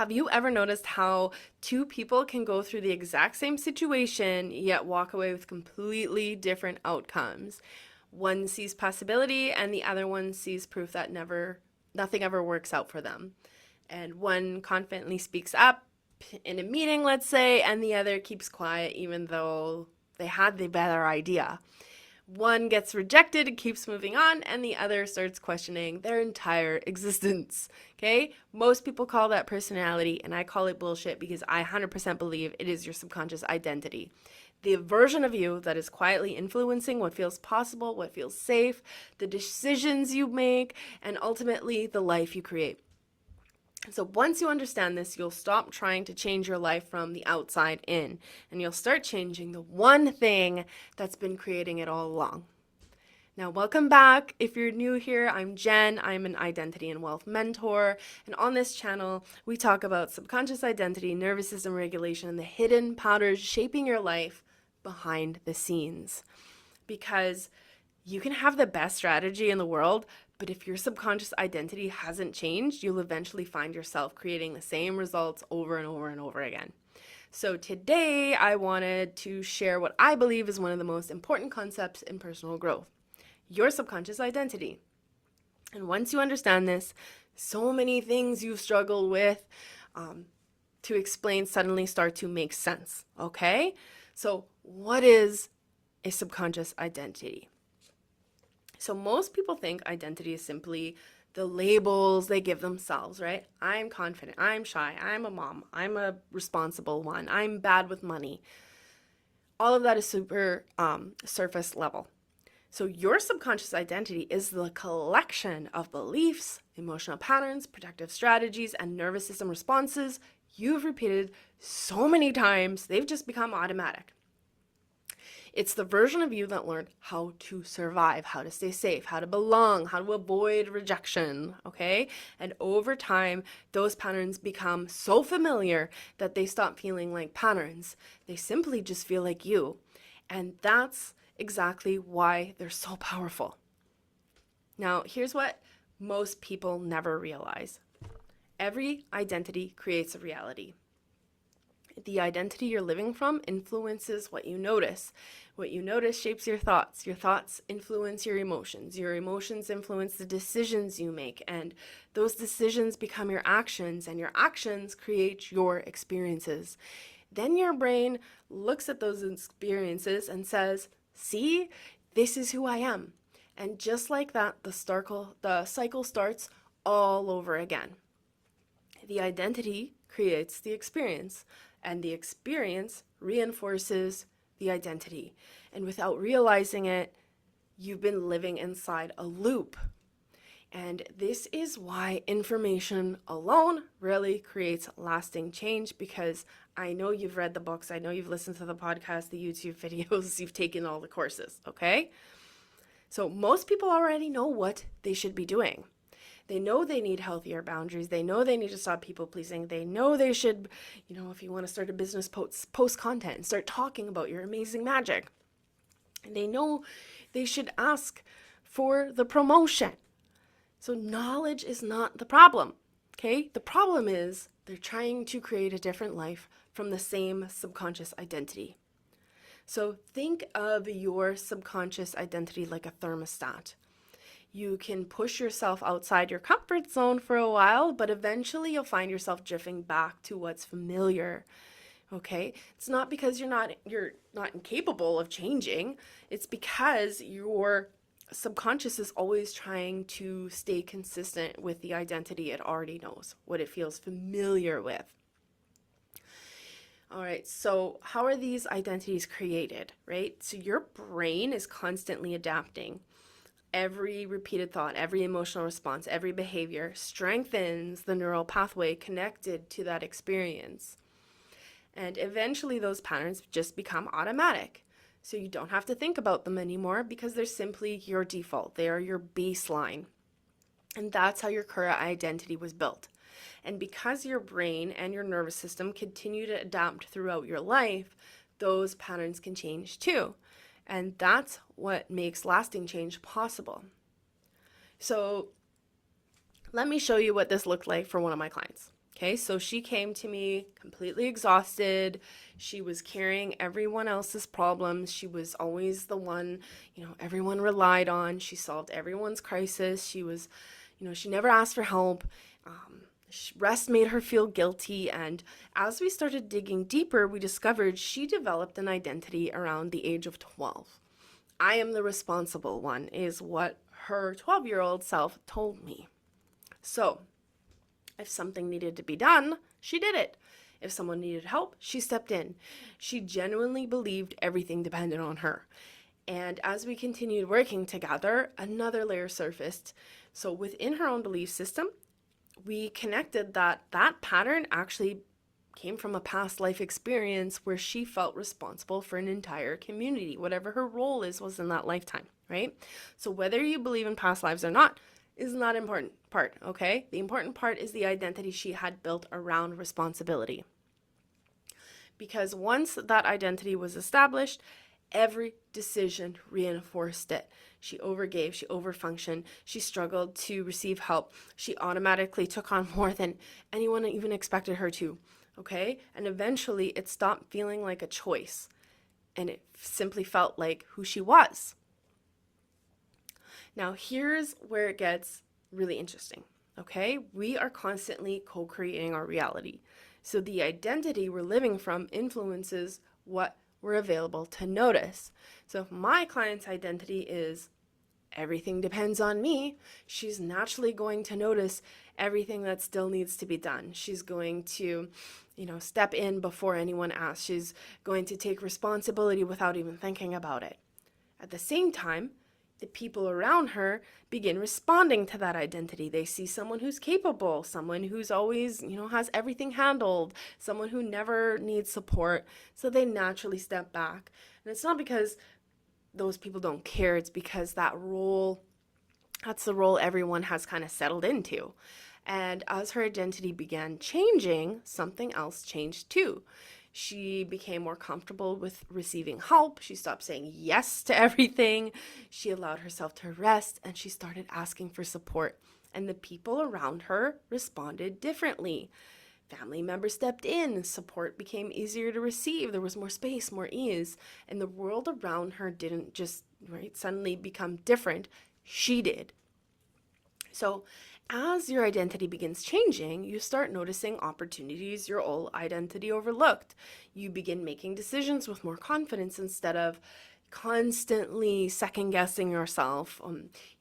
Have you ever noticed how two people can go through the exact same situation yet walk away with completely different outcomes? One sees possibility and the other one sees proof that nothing ever works out for them. And one confidently speaks up in a meeting, let's say, and the other keeps quiet even though they had the better idea. One gets rejected and keeps moving on, and the other starts questioning their entire existence. Okay? Most people call that personality, and I call it bullshit because I 100% believe it is your subconscious identity. The version of you that is quietly influencing what feels possible, what feels safe, the decisions you make, and ultimately the life you create. So once you understand this, you'll stop trying to change your life from the outside in, and you'll start changing the one thing that's been creating it all along. Now, welcome back. If you're new here, I'm Jen. I'm an identity and wealth mentor, and on this channel, we talk about subconscious identity, nervous system regulation, and the hidden patterns shaping your life behind the scenes. Because you can have the best strategy in the world, but if your subconscious identity hasn't changed, you'll eventually find yourself creating the same results over and over and over again. So today I wanted to share what I believe is one of the most important concepts in personal growth, your subconscious identity. And once you understand this, so many things you've struggled with to explain suddenly start to make sense, okay? So what is a subconscious identity? So most people think identity is simply the labels they give themselves, right? I'm confident, I'm shy, I'm a mom, I'm a responsible one, I'm bad with money. All of that is super surface level. So your subconscious identity is the collection of beliefs, emotional patterns, protective strategies, and nervous system responses you've repeated so many times, they've just become automatic. It's the version of you that learned how to survive, how to stay safe, how to belong, how to avoid rejection, okay? And over time, those patterns become so familiar that they stop feeling like patterns. They simply just feel like you. And that's exactly why they're so powerful. Now, here's what most people never realize. Every identity creates a reality. The identity you're living from influences what you notice. What you notice shapes your thoughts. Your thoughts influence your emotions. Your emotions influence the decisions you make. And those decisions become your actions, and your actions create your experiences. Then your brain looks at those experiences and says, see, this is who I am. And just like that, the cycle starts all over again. The identity creates the experience, and the experience reinforces the identity. And without realizing it, you've been living inside a loop. And this is why information alone really creates lasting change, because I know you've read the books, I know you've listened to the podcast, the YouTube videos, you've taken all the courses, okay? So most people already know what they should be doing. They know they need healthier boundaries. They know they need to stop people pleasing. They know they should, if you want to start a business, post content and start talking about your amazing magic. And they know they should ask for the promotion. So knowledge is not the problem, okay? The problem is they're trying to create a different life from the same subconscious identity. So think of your subconscious identity like a thermostat. You can push yourself outside your comfort zone for a while, but eventually you'll find yourself drifting back to what's familiar. Okay? It's not because you're not incapable of changing. It's because your subconscious is always trying to stay consistent with the identity it already knows, what it feels familiar with. All right, so how are these identities created, right? So your brain is constantly adapting. Every repeated thought, every emotional response, every behavior strengthens the neural pathway connected to that experience. And eventually those patterns just become automatic. So you don't have to think about them anymore because they're simply your default. They are your baseline. And that's how your current identity was built. And because your brain and your nervous system continue to adapt throughout your life, those patterns can change too. And that's what makes lasting change possible. So let me show you what this looked like for one of my clients. Okay, so she came to me completely exhausted. She was carrying everyone else's problems. She was always the one, everyone relied on. She solved everyone's crisis. She never asked for help. Rest made her feel guilty. And as we started digging deeper, we discovered she developed an identity around the age of 12. I am the responsible one, is what her 12-year-old self told me. So, if something needed to be done, she did it. If someone needed help, she stepped in. She genuinely believed everything depended on her. And as we continued working together, another layer surfaced. So within her own belief system, we connected that pattern actually came from a past life experience where she felt responsible for an entire community. Whatever her role was in that lifetime, right? So whether you believe in past lives or not is not important part, okay? The important part is the identity she had built around responsibility. Because once that identity was established, every decision reinforced it. She overgave, she overfunctioned, she struggled to receive help. She automatically took on more than anyone even expected her to, okay? And eventually it stopped feeling like a choice, and it simply felt like who she was. Now, here's where it gets really interesting, okay? We are constantly co-creating our reality. So the identity we're living from influences what we're available to notice. So if my client's identity is everything depends on me, she's naturally going to notice everything that still needs to be done. She's going to, step in before anyone asks. She's going to take responsibility without even thinking about it. At the same time, the people around her begin responding to that identity. They see someone who's capable, someone who's always, has everything handled, someone who never needs support. So they naturally step back. And it's not because those people don't care, it's because that's the role everyone has kind of settled into. And as her identity began changing, something else changed too. She became more comfortable with receiving help. She stopped saying yes to everything. She allowed herself to rest, and she started asking for support. And the people around her responded differently. Family members stepped in. Support became easier to receive. There was more space, more ease. And the world around her didn't just suddenly become different. She did. So as your identity begins changing, you start noticing opportunities your old identity overlooked. You begin making decisions with more confidence instead of constantly second guessing yourself.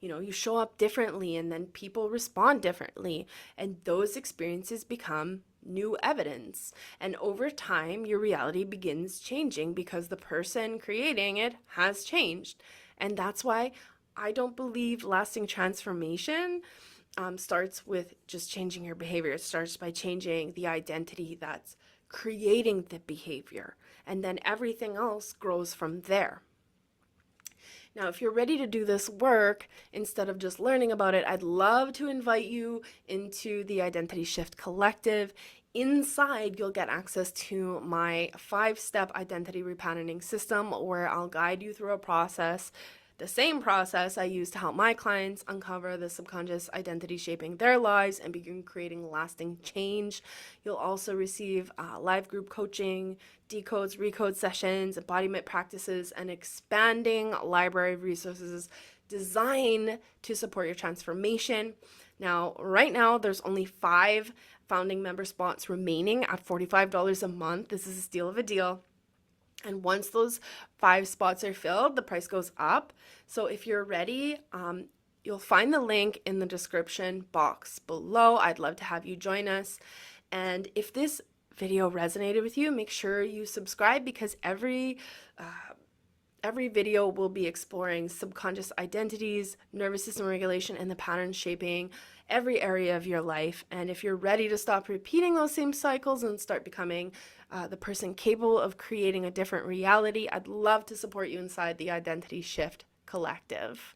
You show up differently, and then people respond differently, and those experiences become new evidence. And over time, your reality begins changing because the person creating it has changed. And that's why I don't believe lasting transformation starts with just changing your behavior. It starts by changing the identity that's creating the behavior, and then everything else grows from there. Now, if you're ready to do this work, instead of just learning about it, I'd love to invite you into the Identity Shift Collective. Inside, you'll get access to my 5-step identity repatterning system where I'll guide you through a process, the same process I use to help my clients uncover the subconscious identity shaping their lives and begin creating lasting change. You'll also receive live group coaching, decodes, recode sessions, embodiment practices, and expanding library of resources designed to support your transformation. Now, right now, there's only 5 founding member spots remaining at $45 a month. This is a steal of a deal. And once those 5 spots are filled, the price goes up. So if you're ready, you'll find the link in the description box below. I'd love to have you join us. And if this video resonated with you, make sure you subscribe, because every video will be exploring subconscious identities, nervous system regulation, and the patterns shaping every area of your life. And if you're ready to stop repeating those same cycles and start becoming the person capable of creating a different reality, I'd love to support you inside the Identity Shift Collective.